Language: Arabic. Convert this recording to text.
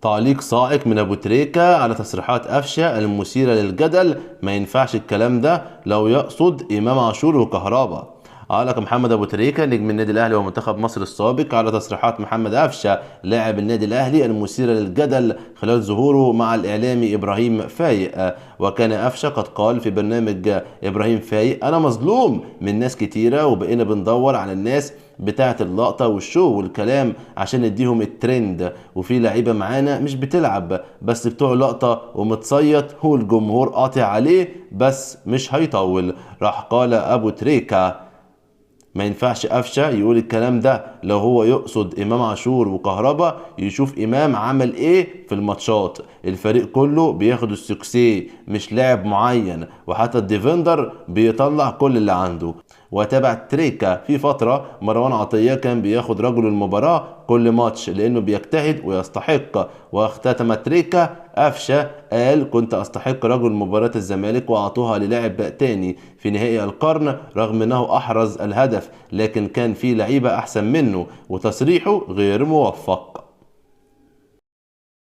تعليق صاعق من ابو تريكة على تصريحات قفشه المثيرة للجدل. ما ينفعش الكلام ده لو يقصد امام عاشور وكهربا. علق محمد ابو تريكة نجم النادي الاهلي ومنتخب مصر السابق على تصريحات محمد قفشه لاعب النادي الاهلي المثيرة للجدل خلال ظهوره مع الاعلامي ابراهيم فايق. وكان قفشه قد قال في برنامج ابراهيم فايق: انا مظلوم من ناس كتيرة وبقينا بندور على الناس بتاعة اللقطة والشو والكلام عشان نديهم الترند، وفي لعيبة معانا مش بتلعب بس بتوع لقطة ومتصيط والجمهور قاطع عليه بس مش هيطول. راح قال ابو تريكة: ما ينفعش قفشه يقول الكلام ده لو هو يقصد امام عاشور وكهربا. يشوف امام عمل ايه في الماتشات، الفريق كله بياخد السكسي مش لاعب معين، وحتى الديفندر بيطلع كل اللي عنده. وتابع تريكا في فترة مروان عطية كان بياخد رجل المباراة كل ماتش لانه بيجتهد ويستحق. واختتم تريكا: قفشه قال كنت استحق رجل مباراة الزمالك واعطوها للاعب تاني في نهائي القرن رغم انه احرز الهدف، لكن كان في لعيبة احسن منه، وتصريحه غير موفق.